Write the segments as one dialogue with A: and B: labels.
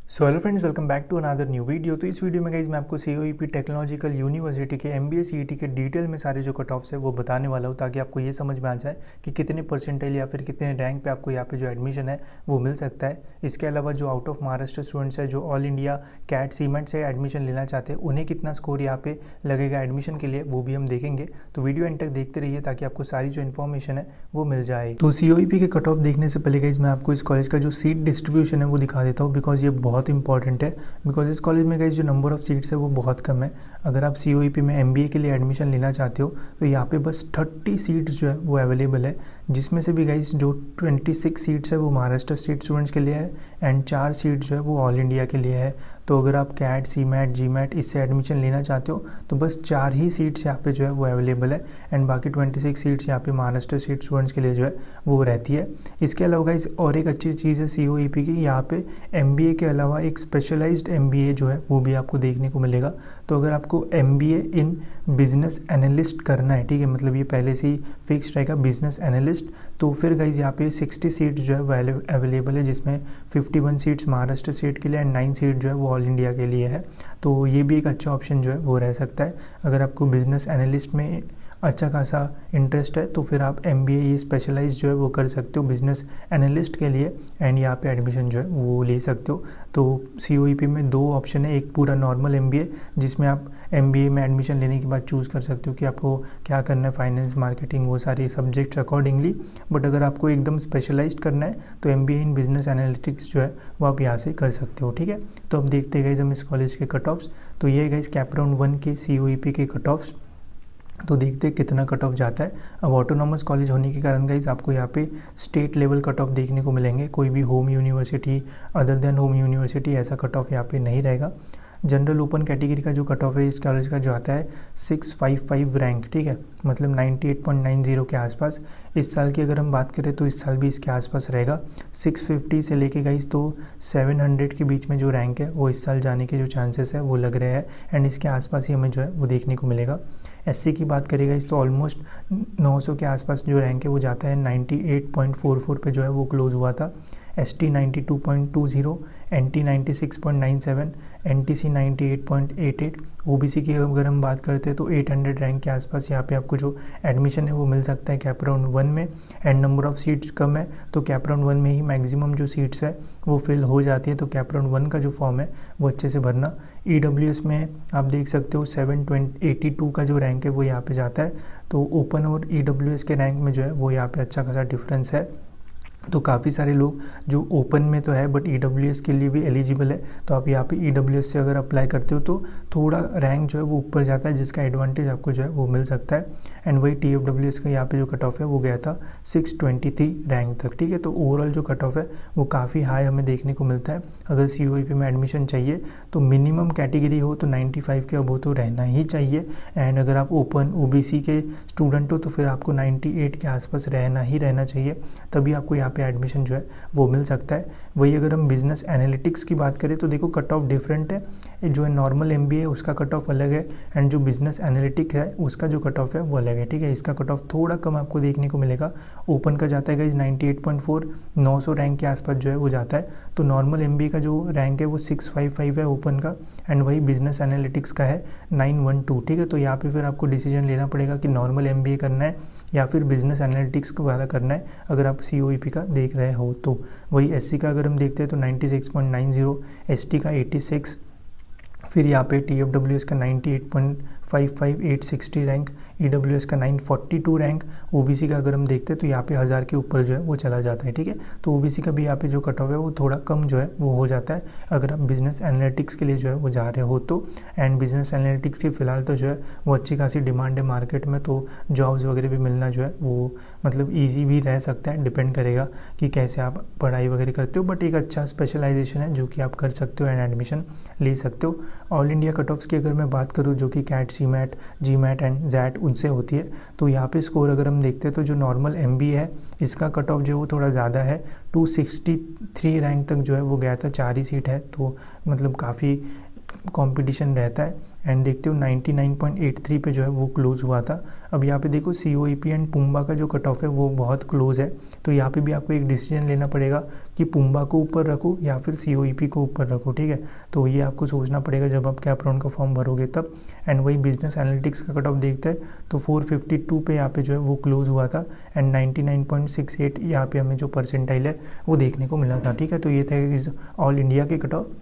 A: So hello friends, welcome back to another new video. तो इस video में guys मैं आपको COEP टेक्नोलॉजिकल यूनिवर्सिटी के MBA CET के डिटेल में सारे जो कट ऑफ्स है वो बताने वाला हूँ, ताकि आपको ये समझ में आ जाए कि कितने परसेंटाइल या फिर कितने रैंक पे आपको यहाँ पे जो एडमिशन है वो मिल सकता है। इसके अलावा जो आउट ऑफ महाराष्ट्र स्टूडेंट्स है जो ऑल इंडिया कैट सीमेंट से एडमिशन लेना चाहते हैं, उन्हें कितना स्कोर यहाँ पे लगेगा एडमिशन के लिए, वो भी हम देखेंगे। तो वीडियो एंड तक देखते रहिए ताकि आपको सारी जो इन्फॉर्मेशन है वो मिल जाए। तो COEP के कट ऑफ देखने से पहले गाइज मैं आपको इस कॉलेज का जो सीट डिस्ट्रीब्यूशन है वो दिखा देता हूँ, बिकॉज ये बहुत इंपॉर्टेंट है। बिकॉज इस कॉलेज में गाइस जो नंबर ऑफ सीट्स है वो बहुत कम है। अगर आप COEP में MBA के लिए एडमिशन लेना चाहते हो तो यहाँ पे बस 30 सीट्स जो है वो अवेलेबल है, जिसमें से भी गाइस जो 26 सीट्स है वो महाराष्ट्र स्टेट स्टूडेंट्स के लिए है एंड 4 सीट्स जो है वो ऑल इंडिया के लिए है। तो अगर आप कैट CMAT GMAT इससे एडमिशन लेना चाहते हो तो बस 4 ही सीट्स यहाँ पे जो है वो अवेलेबल है एंड बाकी 26 सीट्स यहाँ पे महाराष्ट्र स्टेट स्टूडेंट्स के लिए जो है वो रहती है। इसके अलावा गाइस और एक अच्छी चीज़ है COEP की, यहाँ पे MBA के अलावा एक स्पेशलाइज्ड MBA जो है वो भी आपको देखने को मिलेगा। तो अगर आपको MBA इन बिजनेस एनालिस्ट करना है, ठीक है, मतलब ये पहले से ही फिक्स रहेगा बिजनेस एनालिस्ट, तो फिर गाइज यहाँ पे 60 सीट्स जो है अवेलेबल है, जिसमें 51 सीट्स महाराष्ट्र स्टेट के लिए एंड 9 सीट जो है वो ऑल इंडिया के लिए है। तो ये भी एक अच्छा ऑप्शन जो है वो रह सकता है। अगर आपको बिजनेस एनालिस्ट में अच्छा खासा इंटरेस्ट है तो फिर आप MBA ये स्पेशलाइज जो है वो कर सकते हो बिजनेस एनालिस्ट के लिए एंड यहाँ पे एडमिशन जो है वो ले सकते हो। तो COEP में 2 ऑप्शन है, एक पूरा नॉर्मल MBA जिसमें आप MBA में एडमिशन लेने के बाद चूज़ कर सकते हो कि आपको क्या करना है, फाइनेंस मार्केटिंग वो सारे सब्जेक्ट्स अकॉर्डिंगली। बट अगर आपको एकदम स्पेशलाइज्ड करना है तो MBA इन बिजनेस एनालिटिक्स जो है वो आप यहाँ से कर सकते हो, ठीक है। तो अब देखते हैं गाइज हम इस कॉलेज के कट ऑफ्स। तो ये गाइज कैप राउंड 1 के COEP के कट ऑफ्स। तो देखते हैं कितना कट ऑफ जाता है। अब ऑटोनॉमस कॉलेज होने के कारण गाइज आपको यहाँ पे स्टेट लेवल कट ऑफ देखने को मिलेंगे। कोई भी home university other than home university ऐसा कट ऑफ यहाँ पे नहीं रहेगा। जनरल ओपन कैटेगरी का जो कट ऑफ है इस कॉलेज का जो आता है 655 रैंक, ठीक है, मतलब 98.90 के आसपास। इस साल की अगर हम बात करें तो इस साल भी इसके आसपास रहेगा। 650 से लेके गाइस तो 700 के बीच में जो रैंक है वो इस साल जाने के जो चांसेस है वो लग रहे हैं एंड इसके आसपास ही हमें जो है वो देखने को मिलेगा। SC की बात करेगा इस तो ऑलमोस्ट 900 के आसपास जो रैंक है वो जाता है, 98.44 पे जो है वो क्लोज हुआ था। ST 92.20, NT 96.97, NTC 98.88। OBC की अगर हम बात करते हैं तो 800 रैंक के आसपास यहाँ पे आपको जो एडमिशन है वो मिल सकता है कैप राउंड 1 में एंड नंबर ऑफ़ सीट्स कम है तो कैप राउंड 1 में ही मैक्सिमम जो सीट्स है वो फिल हो जाती है। तो कैप राउंड 1 का जो फॉर्म है वो अच्छे से भरना। EWS में आप देख सकते हो 782 का जो रैंक है वो यहाँ पे जाता है। तो ओपन और EWS के रैंक में जो है वो यहाँ पे अच्छा खासा डिफरेंस है। तो काफ़ी सारे लोग जो ओपन में तो है बट EWS के लिए भी एलिजिबल है, तो आप यहाँ पे EWS से अगर अप्लाई करते हो तो थोड़ा रैंक जो है वो ऊपर जाता है, जिसका एडवांटेज आपको जो है वो मिल सकता है। एंड वही TFWS का यहाँ पे जो कट ऑफ है वो गया था 623 रैंक तक, ठीक है। तो ओवरऑल जो कट ऑफ है वो काफ़ी हाई हमें देखने को मिलता है। अगर COEP में एडमिशन चाहिए तो मिनिमम कैटेगरी हो तो 95 के अबव तो रहना ही चाहिए एंड अगर आप ओपन OBC के स्टूडेंट हो तो फिर आपको 98 के आसपास रहना ही रहना चाहिए, तभी आपको यहाँ पे एडमिशन जो है वो मिल सकता है। वही अगर हम बिजनेस एनालिटिक्स की बात करें तो देखो कट ऑफ डिफरेंट है। जो है नॉर्मल MBA है उसका कट ऑफ अलग है एंड जो बिजनेस एनालिटिक्स है उसका जो कट ऑफ है वो अलग है, ठीक है। इसका कट ऑफ थोड़ा कम आपको देखने को मिलेगा। ओपन का जाता है गाइस 98.4, 900 रैंक के आसपास जो है वो जाता है। तो नॉर्मल MBA का जो रैंक है वो 655 है ओपन का एंड वही बिजनेस एनालिटिक्स का है 912, ठीक है। तो यहाँ पे फिर आपको डिसीजन लेना पड़ेगा कि नॉर्मल MBA करना है या फिर बिजनेस एनालिटिक्स को वाला करना है अगर आप COEP का देख रहे हो तो। वही SC का अगर हम देखते हैं तो 96.90, ST का 86, फिर यहाँ पे TFWS का 98.55, 860 रैंक, EWS का 942 रैंक। OBC का अगर हम देखते हैं तो यहाँ पे 1000 के ऊपर जो है वो चला जाता है, ठीक है। तो OBC का भी यहाँ पे जो कट ऑफ है वो थोड़ा कम जो है वो हो जाता है अगर आप बिजनेस एनालिटिक्स के लिए जो है वो जा रहे हो तो। एंड बिजनेस एनालिटिक्स की फ़िलहाल तो जो है वो अच्छी खासी डिमांड है मार्केट में, तो जॉब्स वगैरह भी मिलना जो है वो मतलब ईजी भी रह सकता है, डिपेंड करेगा कि कैसे आप पढ़ाई वगैरह करते हो। बट एक अच्छा स्पेशलाइजेशन है जो कि आप कर सकते हो एंड एडमिशन ले सकते हो। ऑल इंडिया कट ऑफ्स की अगर मैं बात करूँ जो कि CAT CMAT GMAT and ZAT उनसे होती है, तो यहाँ पे स्कोर अगर हम देखते हैं तो जो नॉर्मल MBA है इसका कट ऑफ जो है वो थोड़ा ज़्यादा है। 263 रैंक तक जो है वो गया था, 4 ही सीट है, तो मतलब काफ़ी कंपटीशन रहता है। एंड देखते हो 99.83 पे जो है वो क्लोज हुआ था। अब यहाँ पे देखो COEP एंड पुम्बा का जो कट ऑफ है वो बहुत क्लोज है, तो यहाँ पे भी आपको एक डिसीजन लेना पड़ेगा कि पुम्बा को ऊपर रखो या फिर COEP को ऊपर रखो, ठीक है। तो ये आपको सोचना पड़ेगा जब आप कैप राउंड का फॉर्म भरोगे तब। एंड वही बिजनेस एनालिटिक्स का कट ऑफ देखते हैं तो 452 पे यहाँ पे जो है वो क्लोज हुआ था। एंड 99.68 यहाँ पे हमें जो परसेंटाइल है वो देखने को मिला था, ठीक है। तो ये था इस ऑल इंडिया के कट ऑफ।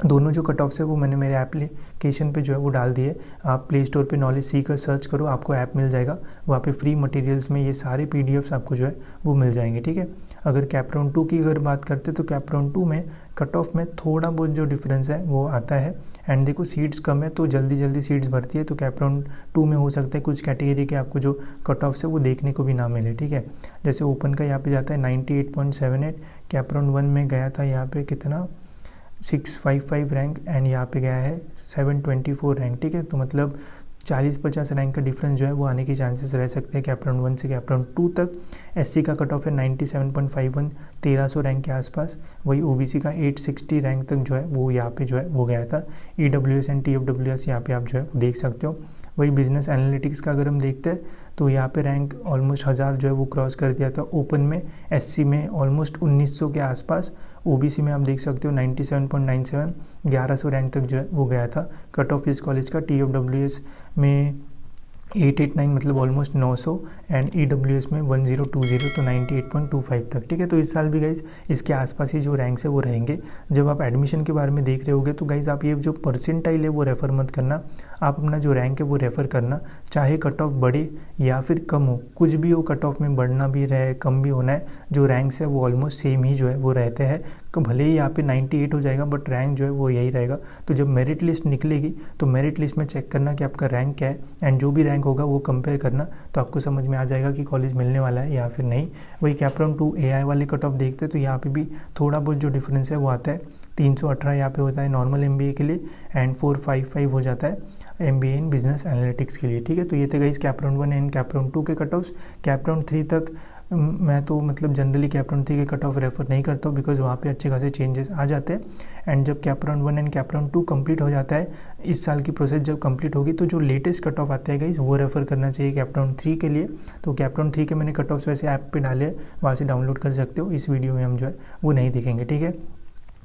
A: दोनों जो कट ऑफ्स है वो मैंने मेरे एप्लीकेशन पे जो है वो डाल दिए। आप प्ले स्टोर पे नॉलेज सीकर सर्च करो, आपको ऐप मिल जाएगा, वहाँ पे फ्री मटेरियल्स में ये सारे PDFs आपको जो है वो मिल जाएंगे, ठीक है। अगर कैप राउंड 2 की अगर बात करते तो कैप राउंड 2 में कट ऑफ में थोड़ा बहुत जो डिफरेंस है वो आता है। एंड देखो सीट्स कम है तो जल्दी सीट्स भरती है, तो कैप राउंड 2 में हो सकता है कुछ कैटेगरी के आपको जो कट ऑफ्स है वो देखने को भी ना मिले, ठीक है। जैसे ओपन का यहाँ पे जाता है 98.78, कैप राउंड 1 में गया था यहाँ पे कितना 655 रैंक, एंड यहाँ पे गया है 724 रैंक, ठीक है। तो मतलब 40-50 रैंक का डिफरेंस जो है वो आने के चांसेस रह सकते हैं कैप राउंड 1 से कैप राउंड 2 तक। SC का कट ऑफ है 97.51, 1300 रैंक के आसपास। वही OBC का 860 रैंक तक जो है वो यहाँ पे जो है वो गया था। EWS एंड TFWS यहाँ पे आप जो है वो देख सकते हो। वही बिजनेस एनालिटिक्स का अगर हम देखते हैं तो यहाँ पे रैंक ऑलमोस्ट 1000 जो है वो क्रॉस कर दिया था ओपन में। SC में ऑलमोस्ट 1900 के आसपास। OBC में आप देख सकते हो 97.97, 1100 रैंक तक जो है वो गया था कट ऑफ इस कॉलेज का। TFWS में 889 मतलब ऑलमोस्ट 900, एंड EWS में 1020 तो 98.25 तक, ठीक है। तो इस साल भी गाइज इसके आसपास ही जो रैंक्स है वो रहेंगे। जब आप एडमिशन के बारे में देख रहे होगे तो गाइज आप ये जो परसेंटाइल है वो रेफ़र मत करना, आप अपना जो रैंक है वो रेफ़र करना। चाहे कट ऑफ बढ़े या फिर कम हो, कुछ भी हो, कट ऑफ में बढ़ना भी रहे कम भी होना है, जो रैंक्स है वो ऑलमोस्ट सेम ही जो है वो रहते हैं। भले ही यहाँ पे 98 हो जाएगा बट रैंक जो है वो यही रहेगा। तो जब मेरिट लिस्ट निकलेगी तो मेरिट लिस्ट में चेक करना कि आपका रैंक क्या है, एंड जो भी रैंक होगा वो कंपेयर करना, तो आपको समझ में आ जाएगा कि कॉलेज मिलने वाला है या फिर नहीं। वही कैप राउंड 2 AI वाले कट ऑफ देखते हैं तो यहाँ पे भी थोड़ा बहुत जो डिफरेंस है वो आता है। 318 यहाँ पे होता है नॉर्मल MBA के लिए, एंड 455 हो जाता है MBA इन बिजनेस एनालिटिक्स के लिए, ठीक है। तो ये थे guys cap round 1 and cap round 2 के कट ऑफ्स। कैप राउंड 3 तक मैं तो मतलब जनरली कैप राउंड 3 के कट ऑफ रेफर नहीं करता हूँ, बिकॉज वहाँ पे अच्छे खासे चेंजेस आ जाते हैं। एंड जब cap round 1 and cap round 2 complete हो जाता है, इस साल की प्रोसेस जब कंप्लीट होगी तो जो लेटेस्ट कट ऑफ आते हैं गाइस वो रेफर करना चाहिए कैप राउंड 3 के लिए। तो कैप राउंड 3 के मैंने कट ऑफ्स वैसे ऐप पे डाले, वहाँ से डाउनलोड कर सकते हो। इस वीडियो में हम जो है वो नहीं दिखेंगे, ठीक है।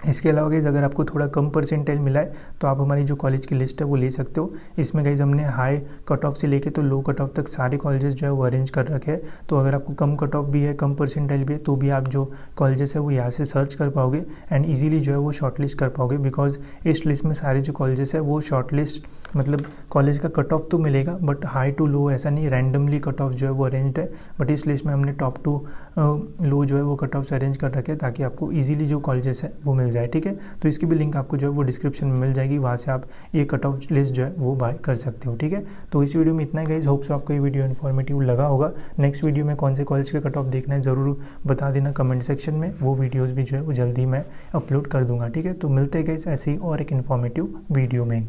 A: इसके अलावा गाइज़ अगर आपको थोड़ा कम परसेंटाइल मिला है तो आप हमारी जो कॉलेज की लिस्ट है वो ले सकते हो। इसमें गाइज़ हमने हाई कट ऑफ से लेके तो लो कट ऑफ तक सारे कॉलेजेस जो है वो अरेंज कर रखे हैं। तो अगर आपको कम कट ऑफ भी है, कम परसेंटाइल भी है, तो भी आप जो कॉलेजेस है वो यहाँ से सर्च कर पाओगे एंड ईजिली जो है वो शॉर्ट लिस्ट कर पाओगे। बिकॉज इस लिस्ट में सारे जो कॉलेजेस है वो शॉर्ट लिस्ट मतलब कॉलेज का कट ऑफ तो मिलेगा बट हाई टू लो ऐसा नहीं, रैंडमली कट ऑफ जो है वो अरेंज्ड है। बट इस लिस्ट में हमने टॉप टू लो जो है वो कट ऑफ्स अरेंज कर रखे हैं ताकि आपको ईजिली जो कॉलेजेस है वो मिल जाए, ठीक है। तो इसकी भी लिंक आपको जो है वो डिस्क्रिप्शन में मिल जाएगी, वहाँ से आप ये कट ऑफ लिस्ट जो है वो बाय कर सकते हो, ठीक है। तो इस वीडियो में इतना ही गाइस, होप्स आपको ये वीडियो इन्फॉर्मेटिव लगा होगा। नेक्स्ट वीडियो में कौन से कॉलेज के कट ऑफ देखना है ज़रूर बता देना कमेंट सेक्शन में, वो वीडियोज़ भी जो है वो जल्दी मैं अपलोड कर दूंगा, ठीक है। तो मिलते हैं गाइस ऐसे ही और एक इन्फॉर्मेटिव वीडियो में।